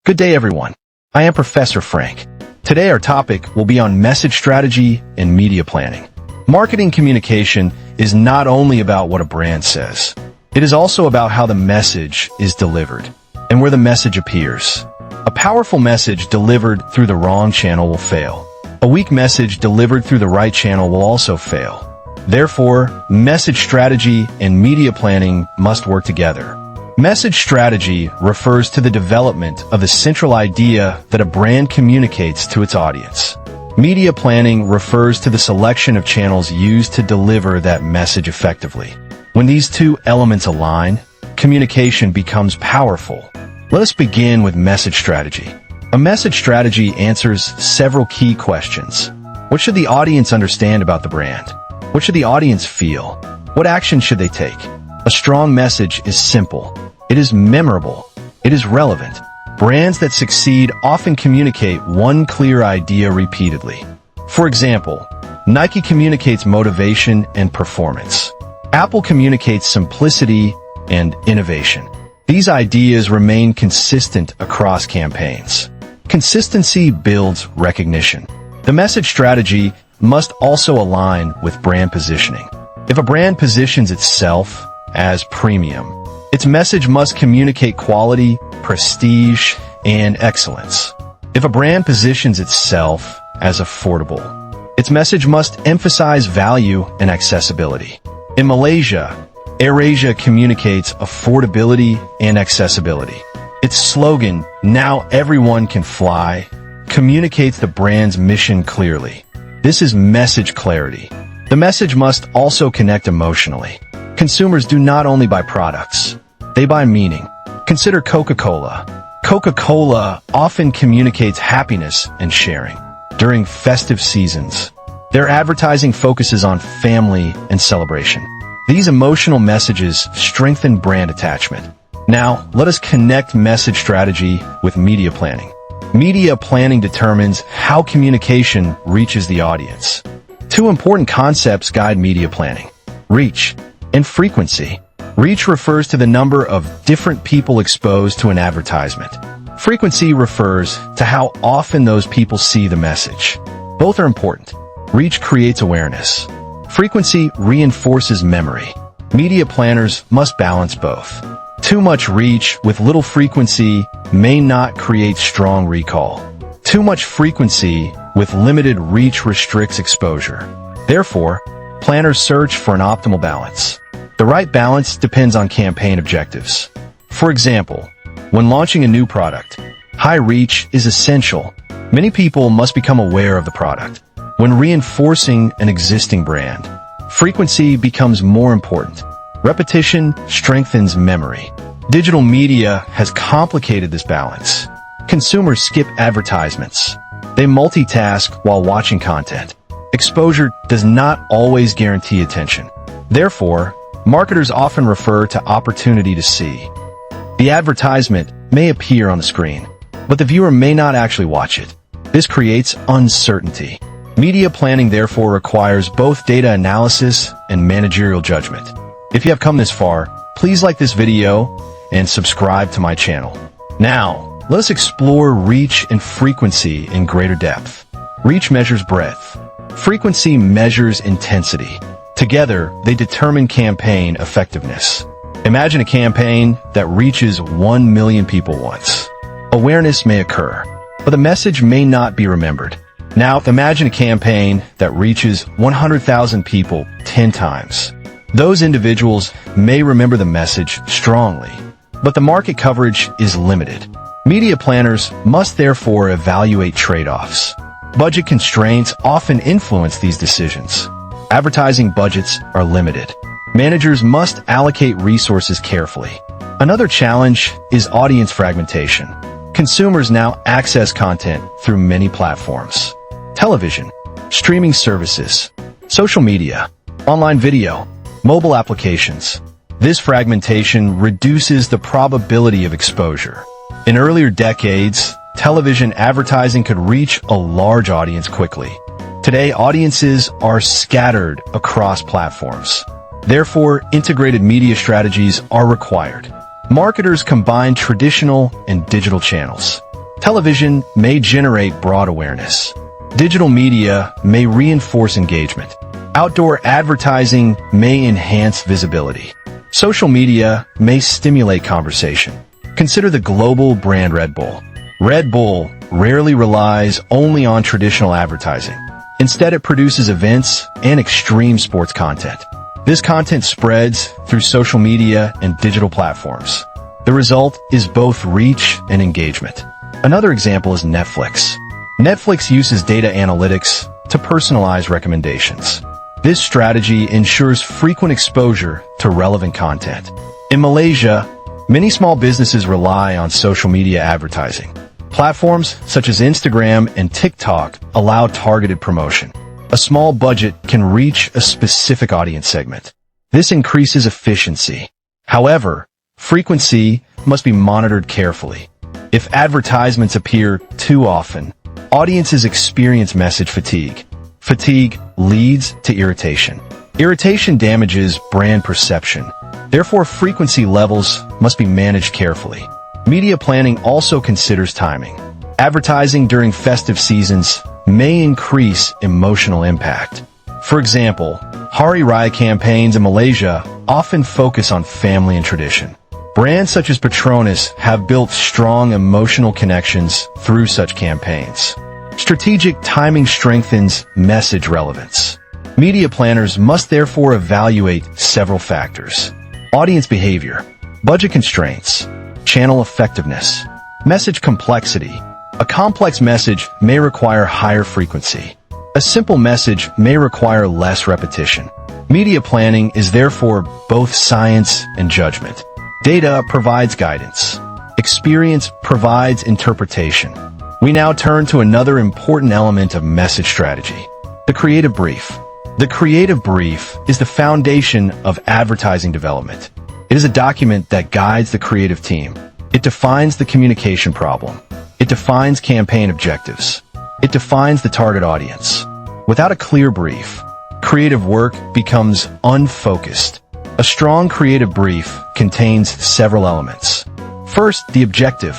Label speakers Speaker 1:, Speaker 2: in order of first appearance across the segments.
Speaker 1: Good day, everyone. I am Professor Frank. Today our topic will be on message strategy and media planning. Marketing communication is not only about what a brand says. It is also about how the message is delivered and where the message appears. A powerful message delivered through the wrong channel will fail. A weak message delivered through the right channel will also fail. Therefore, message strategy and media planning must work together. Message strategy refers to the development of the central idea that a brand communicates to its audience. Media planning refers to the selection of channels used to deliver that message effectively. When these two elements align, communication becomes powerful. Let us begin with message strategy. A message strategy answers several key questions. What should the audience understand about the brand? What should the audience feel? What action should they take? A strong message is simple. It is memorable. It is relevant. Brands that succeed often communicate one clear idea repeatedly. For example, Nike communicates motivation and performance. Apple communicates simplicity and innovation. These ideas remain consistent across campaigns. Consistency builds recognition. The message strategy must also align with brand positioning. If a brand positions itself as premium, its message must communicate quality, prestige, and excellence. If a brand positions itself as affordable, its message must emphasize value and accessibility. In Malaysia, AirAsia communicates affordability and accessibility. Its slogan, "Now everyone can fly," communicates the brand's mission clearly. This is message clarity. The message must also connect emotionally. Consumers do not only buy products, they buy meaning. Consider Coca-Cola. Coca-Cola often communicates happiness and sharing. During festive seasons, their advertising focuses on family and celebration. These emotional messages strengthen brand attachment. Now, let us connect message strategy with media planning. Media planning determines how communication reaches the audience. Two important concepts guide media planning: reach and frequency. Reach refers to the number of different people exposed to an advertisement. Frequency refers to how often those people see the message. Both are important. Reach creates awareness. Frequency reinforces memory. Media planners must balance both. Too much reach with little frequency may not create strong recall. Too much frequency with limited reach restricts exposure. Therefore, planners search for an optimal balance. The right balance depends on campaign objectives. For example, when launching a new product, high reach is essential. Many people must become aware of the product. When reinforcing an existing brand, frequency becomes more important. Repetition strengthens memory. Digital media has complicated this balance. Consumers skip advertisements. They multitask while watching content. Exposure does not always guarantee attention. Therefore, marketers often refer to opportunity to see. The advertisement may appear on the screen, but the viewer may not actually watch it. This creates uncertainty. Media planning therefore requires both data analysis and managerial judgment. If you have come this far, please like this video and subscribe to my channel. Now, let us explore reach and frequency in greater depth. Reach measures breadth. Frequency measures intensity. Together, they determine campaign effectiveness. Imagine a campaign that reaches 1 million people once. Awareness may occur, but the message may not be remembered. Now, imagine a campaign that reaches 100,000 people 10 times. Those individuals may remember the message strongly, but the market coverage is limited. Media planners must therefore evaluate trade-offs. Budget constraints often influence these decisions. Advertising budgets are limited. Managers must allocate resources carefully. Another challenge is audience fragmentation. Consumers now access content through many platforms: television, streaming services, social media, online video, mobile applications. This fragmentation reduces the probability of exposure. In earlier decades, television advertising could reach a large audience quickly. Today, audiences are scattered across platforms. Therefore, integrated media strategies are required. Marketers combine traditional and digital channels. Television may generate broad awareness. Digital media may reinforce engagement. Outdoor advertising may enhance visibility. Social media may stimulate conversation. Consider the global brand Red Bull. Red Bull rarely relies only on traditional advertising. Instead, it produces events and extreme sports content. This content spreads through social media and digital platforms. The result is both reach and engagement. Another example is Netflix. Netflix uses data analytics to personalize recommendations. This strategy ensures frequent exposure to relevant content. In Malaysia, many small businesses rely on social media advertising. Platforms such as Instagram and TikTok allow targeted promotion. A small budget can reach a specific audience segment. This increases efficiency. However, frequency must be monitored carefully. If advertisements appear too often, audiences experience message fatigue. Fatigue leads to irritation. Irritation damages brand perception. Therefore, frequency levels must be managed carefully. Media planning also considers timing. Advertising during festive seasons may increase emotional impact. For example, Hari Raya campaigns in Malaysia often focus on family and tradition. Brands such as Petronas have built strong emotional connections through such campaigns. Strategic timing strengthens message relevance. Media planners must therefore evaluate several factors: audience behavior, budget constraints, channel effectiveness, message complexity. A complex message may require higher frequency. A simple message may require less repetition. Media planning is therefore both science and judgment. Data provides guidance. Experience provides interpretation. We now turn to another important element of message strategy: the creative brief. The creative brief is the foundation of advertising development. It is a document that guides the creative team. It defines the communication problem. It defines campaign objectives. It defines the target audience. Without a clear brief, creative work becomes unfocused. A strong creative brief contains several elements. First, the objective.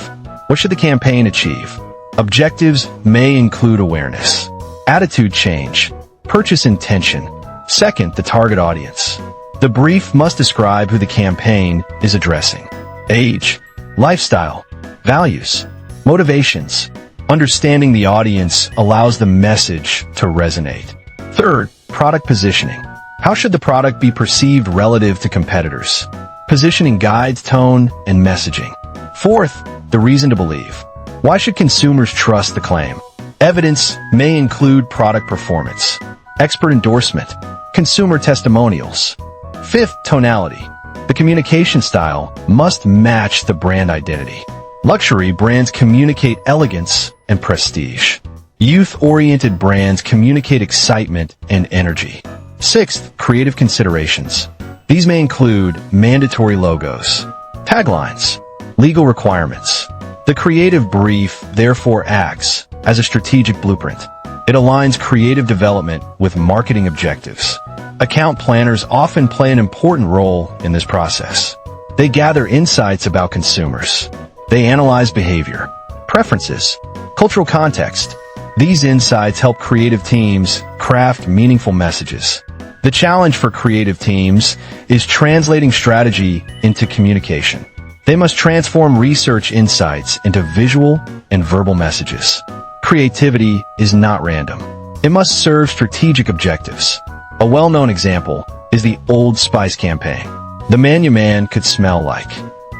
Speaker 1: What should the campaign achieve? Objectives may include awareness, attitude change, purchase intention. Second, the target audience. The brief must describe who the campaign is addressing: age, lifestyle, values, motivations. Understanding the audience allows the message to resonate. Third, product positioning. How should the product be perceived relative to competitors? Positioning guides tone and messaging. Fourth, the reason to believe. Why should consumers trust the claim? Evidence may include product performance, expert endorsement, consumer testimonials. Fifth, tonality. The communication style must match the brand identity. Luxury brands communicate elegance and prestige. Youth-oriented brands communicate excitement and energy. Sixth, creative considerations. These may include mandatory logos, taglines, legal requirements. The creative brief therefore acts as a strategic blueprint. It aligns creative development with marketing objectives. Account planners often play an important role in this process. They gather insights about consumers. They analyze behavior, preferences, cultural context. These insights help creative teams craft meaningful messages. The challenge for creative teams is translating strategy into communication. They must transform research insights into visual and verbal messages. Creativity is not random. It must serve strategic objectives. A well-known example is the Old Spice campaign. The man you man could smell like.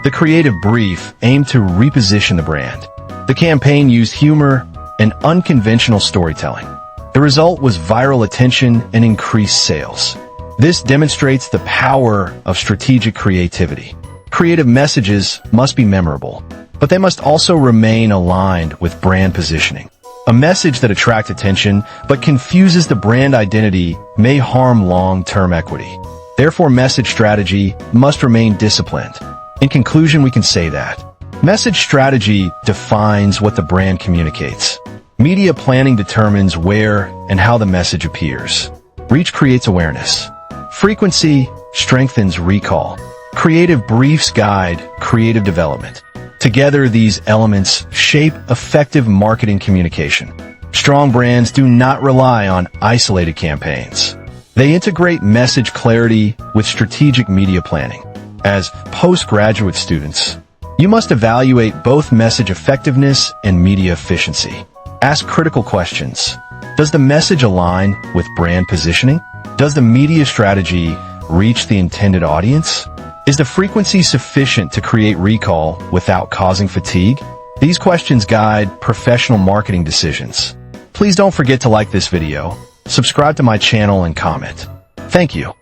Speaker 1: The creative brief aimed to reposition the brand. The campaign used humor and unconventional storytelling. The result was viral attention and increased sales. This demonstrates the power of strategic creativity. Creative messages must be memorable, but they must also remain aligned with brand positioning. A message that attracts attention but confuses the brand identity may harm long-term equity. Therefore, message strategy must remain disciplined. In conclusion, we can say that message strategy defines what the brand communicates. Media planning determines where and how the message appears. Reach creates awareness. Frequency strengthens recall. Creative briefs guide creative development. Together, these elements shape effective marketing communication. Strong brands do not rely on isolated campaigns. They integrate message clarity with strategic media planning. As postgraduate students, you must evaluate both message effectiveness and media efficiency. Ask critical questions. Does the message align with brand positioning? Does the media strategy reach the intended audience? Is the frequency sufficient to create recall without causing fatigue? These questions guide professional marketing decisions. Please don't forget to like this video, subscribe to my channel, and comment. Thank you.